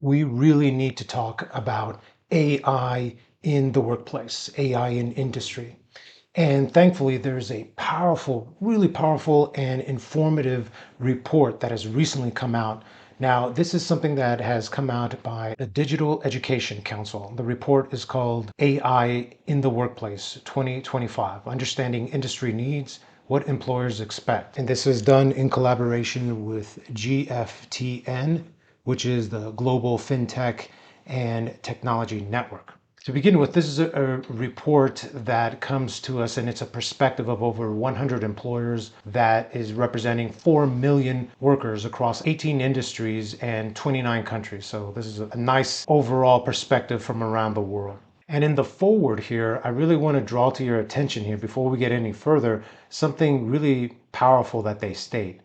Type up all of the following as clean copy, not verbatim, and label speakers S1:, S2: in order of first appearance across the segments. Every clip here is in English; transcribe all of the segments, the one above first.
S1: We really need to talk about AI in the workplace, AI in industry. And thankfully, there's a powerful, really powerful and informative report that has recently come out. Now, this is something that has come out by the Digital Education Council. The report is called AI in the Workplace 2025, Understanding Industry Needs, What Employers Expect. And this is done in collaboration with GFTN, which is the Global FinTech and Technology Network. To begin with, this is a report that comes to us, and it's a perspective of over 100 employers that is representing 4 million workers across 18 industries and 29 countries. So this is a nice overall perspective from around the world. And in the forward here, I really want to draw to your attention here before we get any further, something really powerful that they state.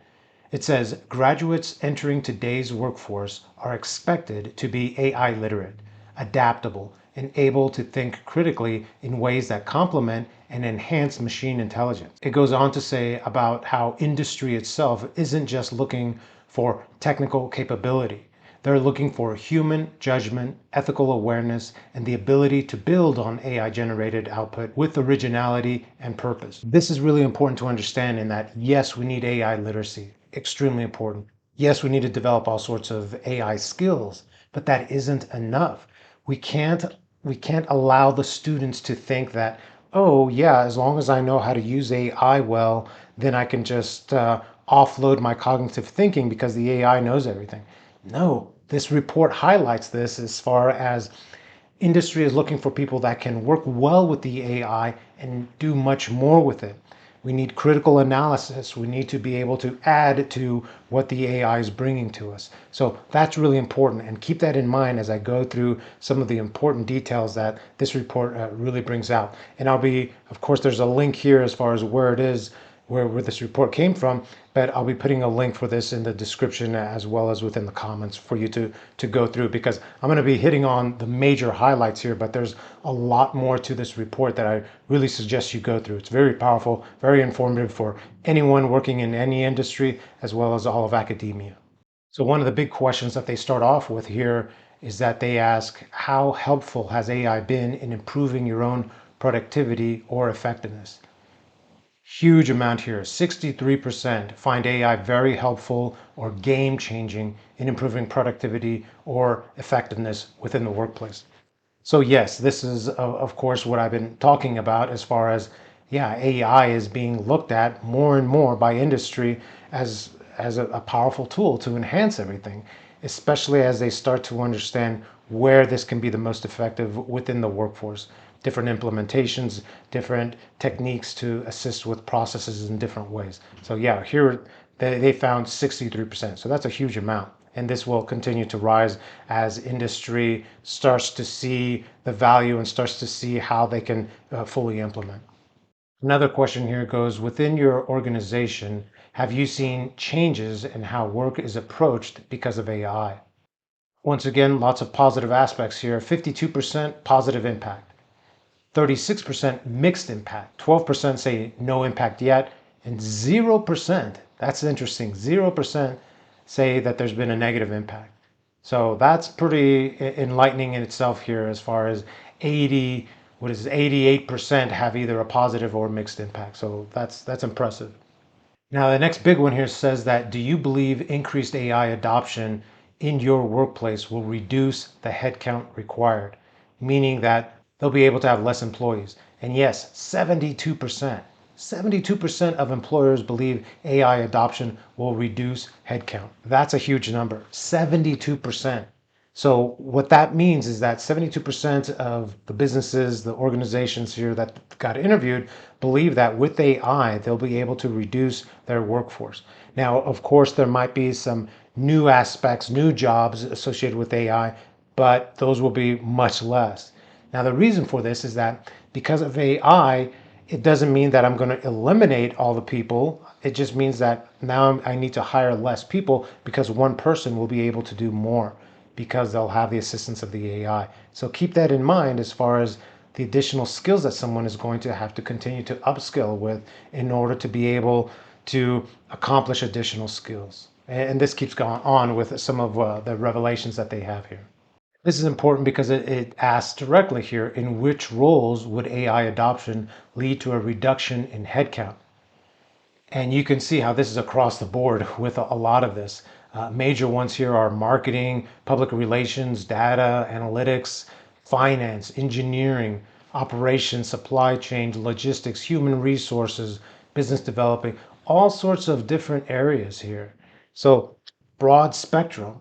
S1: It says graduates entering today's workforce are expected to be AI literate, adaptable, and able to think critically in ways that complement and enhance machine intelligence. It goes on to say about how industry itself isn't just looking for technical capability. They're looking for human judgment, ethical awareness, and the ability to build on AI generated output with originality and purpose. This is really important to understand in that, yes, we need AI literacy, extremely important. Yes, we need to develop all sorts of AI skills, but that isn't enough. We can't we can't allow the students to think that, oh yeah, as long as I know how to use AI well, then I can just offload my cognitive thinking because the AI knows everything. No, this report highlights this as far as industry is looking for people that can work well with the AI and do much more with it. We need critical analysis. We need to be able to add to what the AI is bringing to us. So that's really important, and keep that in mind as I go through some of the important details that this report really brings out. And of course, there's a link here as far as where it is, where this report came from, but I'll be putting a link for this in the description as well as within the comments for you to go through, because I'm going to be hitting on the major highlights here, but there's a lot more to this report that I really suggest you go through. It's very powerful, very informative for anyone working in any industry as well as all of academia. So one of the big questions that they start off with here is that they ask, how helpful has AI been in improving your own productivity or effectiveness? Huge amount here. 63% find AI very helpful or game changing in improving productivity or effectiveness within the workplace. So yes, this is of course what I've been talking about as far as, yeah, AI is being looked at more and more by industry as a powerful tool to enhance everything, especially as they start to understand where this can be the most effective within the workforce. Different implementations, different techniques to assist with processes in different ways. So yeah, here they found 63%. So that's a huge amount. And this will continue to rise as industry starts to see the value and starts to see how they can fully implement. Another question here goes, within your organization, have you seen changes in how work is approached because of AI? Once again, lots of positive aspects here. 52% positive impact, 36% mixed impact, 12% say no impact yet, and 0%, that's interesting, 0% say that there's been a negative impact. So that's pretty enlightening in itself here, as far as 88% have either a positive or mixed impact. So that's impressive. Now, the next big one here says that, do you believe increased AI adoption in your workplace will reduce the headcount required? Meaning that they'll be able to have less employees. And yes, 72%. 72% of employers believe AI adoption will reduce headcount. That's a huge number, 72%. So what that means is that 72% of the businesses, the organizations here that got interviewed, believe that with AI, they'll be able to reduce their workforce. Now, of course, there might be some new aspects, new jobs associated with AI, but those will be much less. Now, the reason for this is that because of AI, it doesn't mean that I'm going to eliminate all the people. It just means that now I need to hire less people because one person will be able to do more, because they'll have the assistance of the AI. So keep that in mind as far as the additional skills that someone is going to have to continue to upskill with in order to be able to accomplish additional skills. And this keeps going on with some of the revelations that they have here. This is important because it asks directly here, in which roles would AI adoption lead to a reduction in headcount? And you can see how this is across the board with a lot of this. Major ones here are marketing, public relations, data, analytics, finance, engineering, operations, supply chain, logistics, human resources, business developing, all sorts of different areas here. So broad spectrum.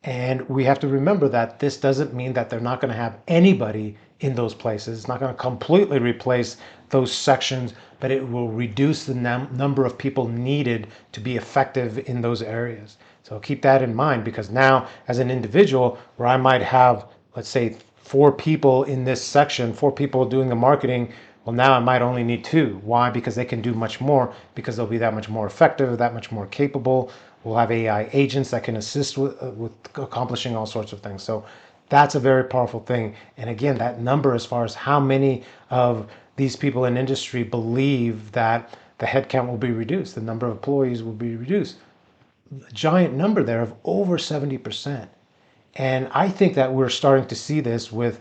S1: And we have to remember that this doesn't mean that they're not going to have anybody in those places. It's not going to completely replace those sections, but it will reduce the number of people needed to be effective in those areas. So keep that in mind, because now, as an individual, where I might have, let's say, 4 people in this section, 4 people doing the marketing, well, now I might only need 2. Why? Because they can do much more, because they'll be that much more effective, that much more capable. We'll have AI agents that can assist with accomplishing all sorts of things. So that's a very powerful thing. And again, that number, as far as how many of these people in industry believe that the headcount will be reduced, the number of employees will be reduced, a giant number there of over 70%. And I think that we're starting to see this with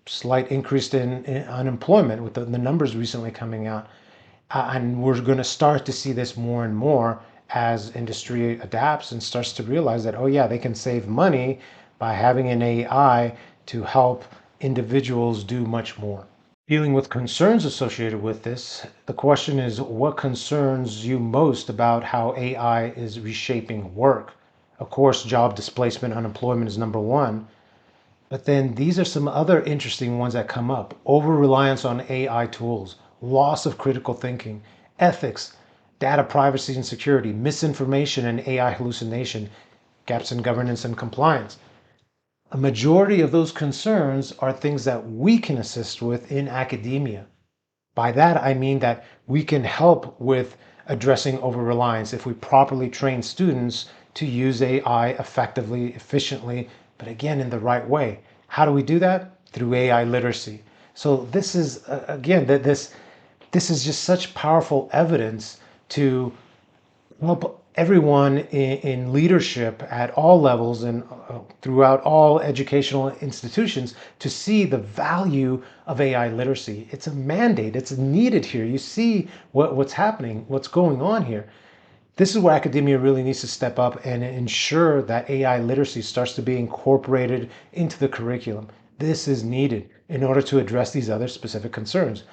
S1: slight increase in unemployment with the numbers recently coming out. And we're going to start to see this more and more as industry adapts and starts to realize that, oh yeah, they can save money by having an AI to help individuals do much more. Dealing with concerns associated with this, the question is, what concerns you most about how AI is reshaping work? Of course, job displacement, unemployment is number one. But then these are some other interesting ones that come up. Over-reliance on AI tools, loss of critical thinking, ethics, data privacy and security, misinformation and AI hallucination, gaps in governance and compliance. A majority of those concerns are things that we can assist with in academia. By that, I mean that we can help with addressing over-reliance if we properly train students to use AI effectively, efficiently, but again, in the right way. How do we do that? Through AI literacy. So this is, again, this is just such powerful evidence to help everyone in leadership at all levels and throughout all educational institutions to see the value of AI literacy. It's a mandate. It's needed here. You see what's happening, what's going on here. This is where academia really needs to step up and ensure that AI literacy starts to be incorporated into the curriculum. This is needed in order to address these other specific concerns.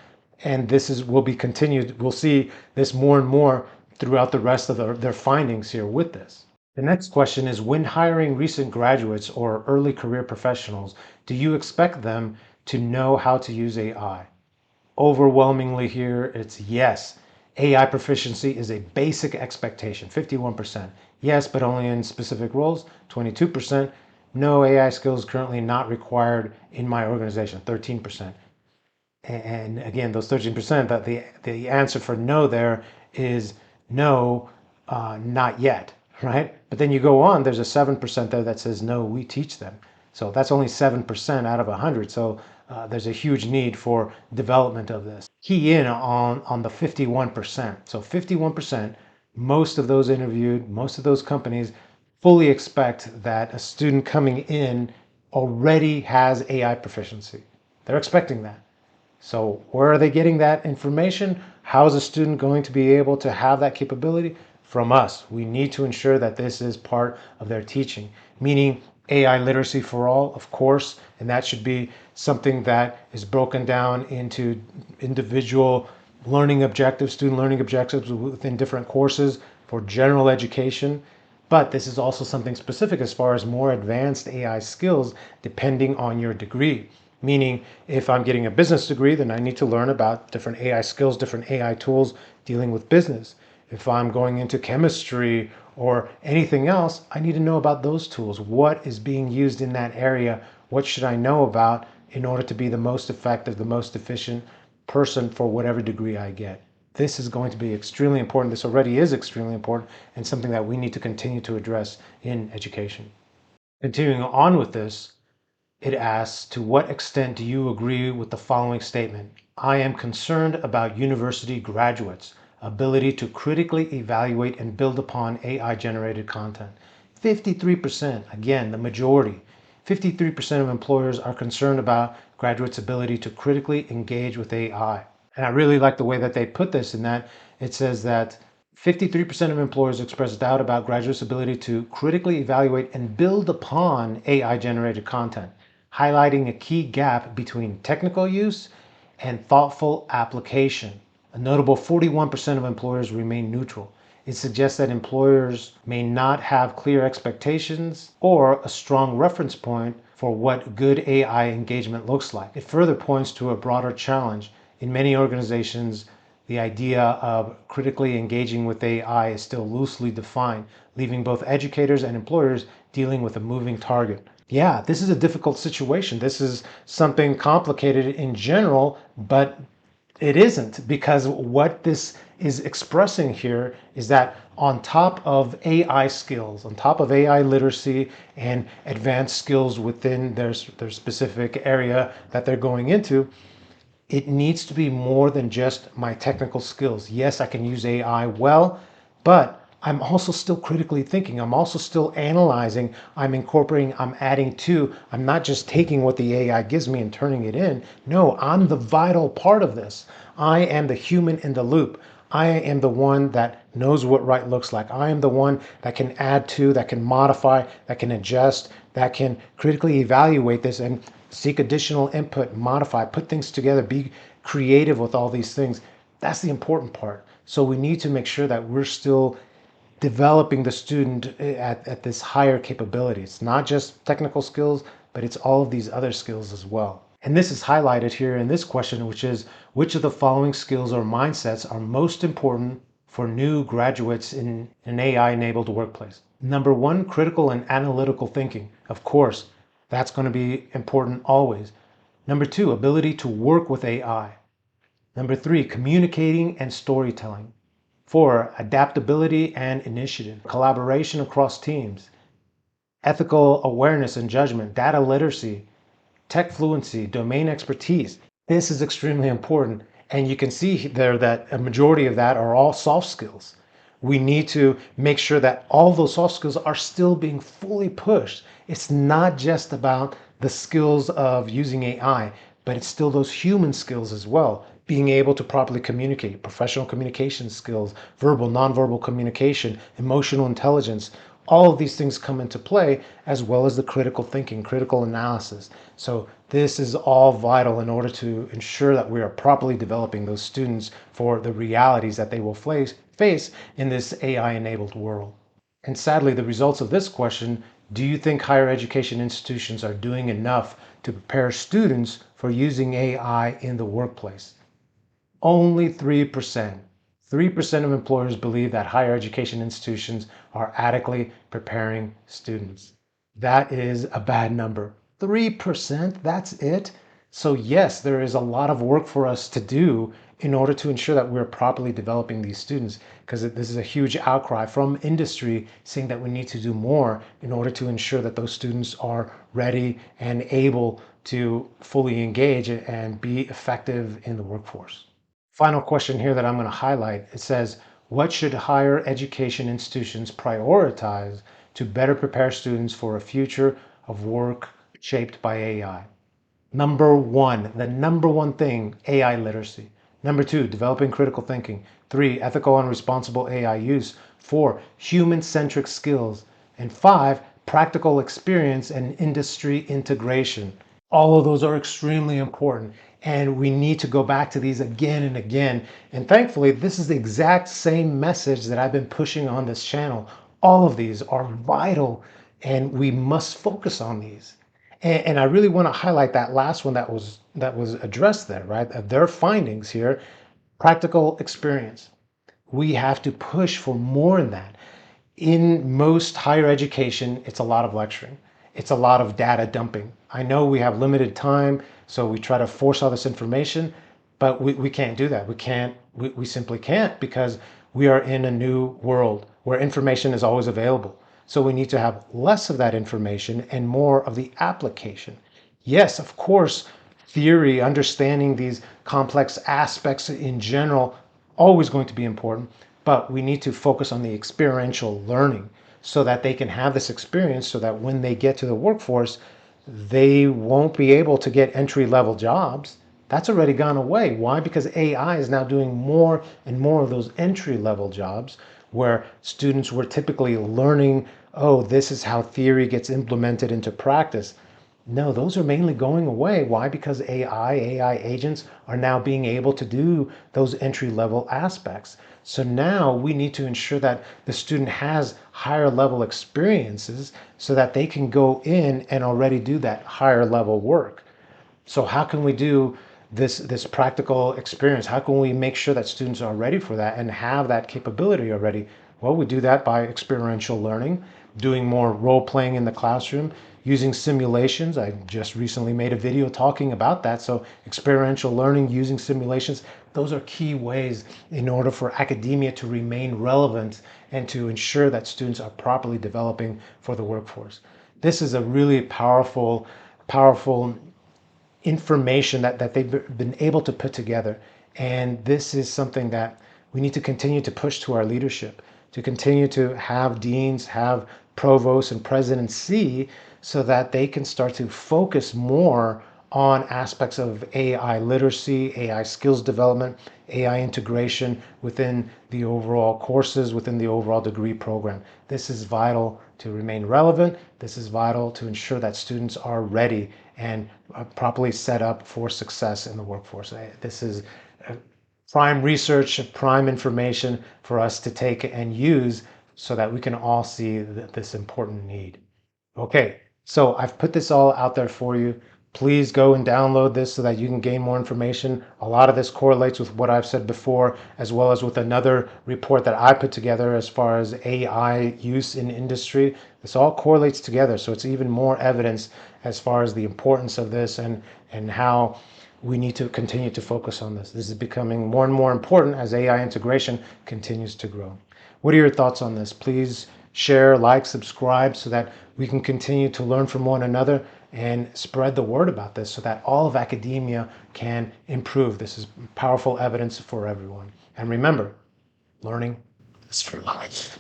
S1: And this will be continued. We'll see this more and more throughout the rest of their findings here with this. The next question is, when hiring recent graduates or early career professionals, do you expect them to know how to use AI? Overwhelmingly here, it's yes. AI proficiency is a basic expectation, 51%. Yes, but only in specific roles, 22%. No, AI skills currently not required in my organization, 13%. And again, those 13%, that the answer for no there is no, not yet, right? But then you go on, there's a 7% there that says no, we teach them. So that's only 7% out of 100. So there's a huge need for development of this. Key in on the 51%. So 51%, most of those interviewed, most of those companies fully expect that a student coming in already has AI proficiency. They're expecting that. So where are they getting that information? How is a student going to be able to have that capability? From us. We need to ensure that this is part of their teaching, meaning AI literacy for all, of course, and that should be something that is broken down into individual learning objectives, student learning objectives within different courses for general education. But this is also something specific as far as more advanced AI skills depending on your degree. Meaning, if I'm getting a business degree, then I need to learn about different AI skills, different AI tools dealing with business. If I'm going into chemistry or anything else, I need to know about those tools. What is being used in that area? What should I know about in order to be the most effective, the most efficient person for whatever degree I get? This is going to be extremely important. This already is extremely important and something that we need to continue to address in education. Continuing on with this, it asks, to what extent do you agree with the following statement? I am concerned about university graduates, ability to critically evaluate and build upon AI generated content. 53%, again, the majority. 53% of employers are concerned about graduates' ability to critically engage with AI. And I really like the way that they put this in that it says that 53% of employers express doubt about graduates' ability to critically evaluate and build upon AI generated content, highlighting a key gap between technical use and thoughtful application. A notable 41% of employers remain neutral. It suggests that employers may not have clear expectations or a strong reference point for what good AI engagement looks like. It further points to a broader challenge. In many organizations, the idea of critically engaging with AI is still loosely defined, leaving both educators and employers dealing with a moving target. Yeah, this is a difficult situation. This is something complicated in general, but it isn't, because what this is expressing here is that on top of AI skills, on top of AI literacy and advanced skills within their specific area that they're going into, it needs to be more than just my technical skills. Yes, I can use AI well, but I'm also still critically thinking. I'm also still analyzing. I'm incorporating, I'm adding to. I'm not just taking what the AI gives me and turning it in. No, I'm the vital part of this. I am the human in the loop. I am the one that knows what right looks like. I am the one that can add to, that can modify, that can adjust, that can critically evaluate this and seek additional input, modify, put things together, be creative with all these things. That's the important part. So we need to make sure that we're still developing the student at this higher capability. It's not just technical skills, but it's all of these other skills as well. And this is highlighted here in this question, which is, which of the following skills or mindsets are most important for new graduates in an AI-enabled workplace? Number one, critical and analytical thinking. Of course, that's going to be important always. Number two, ability to work with AI. Number three, communicating and storytelling. Four, adaptability and initiative, collaboration across teams, ethical awareness and judgment, data literacy, tech fluency, domain expertise. This is extremely important. And you can see there that a majority of that are all soft skills. We need to make sure that all those soft skills are still being fully pushed. It's not just about the skills of using AI, but it's still those human skills as well. Being able to properly communicate, professional communication skills, verbal, nonverbal communication, emotional intelligence, all of these things come into play, as well as the critical thinking, critical analysis. So this is all vital in order to ensure that we are properly developing those students for the realities that they will face in this AI-enabled world. And sadly, the results of this question, do you think higher education institutions are doing enough to prepare students for using AI in the workplace? Only 3%. 3% of employers believe that higher education institutions are adequately preparing students. That is a bad number. 3%, that's it. So yes, there is a lot of work for us to do in order to ensure that we're properly developing these students, because this is a huge outcry from industry saying that we need to do more in order to ensure that those students are ready and able to fully engage and be effective in the workforce. Final question here that I'm going to highlight. It says, what should higher education institutions prioritize to better prepare students for a future of work shaped by AI? Number one, the number one thing, AI literacy. Number two, developing critical thinking. Three, ethical and responsible AI use. Four, human-centric skills. And five, practical experience and industry integration. All of those are extremely important, and we need to go back to these again and again. And thankfully, this is the exact same message that I've been pushing on this channel. All of these are vital, and we must focus on these. And I really want to highlight that last one that was addressed there, right? Their findings here, practical experience. We have to push for more in that. In most higher education, it's a lot of lecturing. It's a lot of data dumping. I know we have limited time, so we try to force all this information, but we can't do that. We simply can't, because we are in a new world where information is always available. So we need to have less of that information and more of the application. Yes, of course, theory, understanding these complex aspects in general, always going to be important, but we need to focus on the experiential learning so that they can have this experience so that when they get to the workforce, they won't be able to get entry level jobs. That's already gone away. Why? Because AI is now doing more and more of those entry level jobs where students were typically learning, oh, this is how theory gets implemented into practice. No, those are mainly going away. Why? Because AI agents are now being able to do those entry level aspects. So now we need to ensure that the student has higher level experiences so that they can go in and already do that higher level work. So how can we do this practical experience? How can we make sure that students are ready for that and have that capability already? Well, we do that by experiential learning, doing more role playing in the classroom, using simulations. I just recently made a video talking about that. So experiential learning using simulations, those are key ways in order for academia to remain relevant and to ensure that students are properly developing for the workforce. This is a really powerful information that they've been able to put together. And this is something that we need to continue to push to our leadership, to continue to have deans, have provosts and presidents see so that they can start to focus more on aspects of AI literacy, AI skills development, AI integration within the overall courses, within the overall degree program. This is vital to remain relevant. This is vital to ensure that students are ready and properly set up for success in the workforce. This is prime research, prime information for us to take and use so that we can all see this important need. Okay, so I've put this all out there for you. Please go and download this so that you can gain more information. A lot of this correlates with what I've said before, as well as with another report that I put together as far as AI use in industry. This all correlates together, so it's even more evidence as far as the importance of this and how we need to continue to focus on this. This is becoming more and more important as AI integration continues to grow. What are your thoughts on this? Please share, like, subscribe so that we can continue to learn from one another and spread the word about this so that all of academia can improve. This is powerful evidence for everyone. And remember, learning is for life.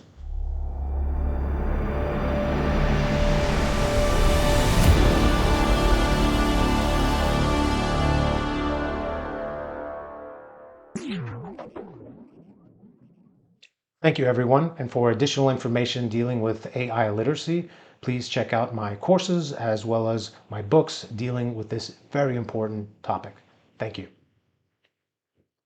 S1: Thank you, everyone. And for additional information dealing with AI literacy, please check out my courses as well as my books dealing with this very important topic. Thank you.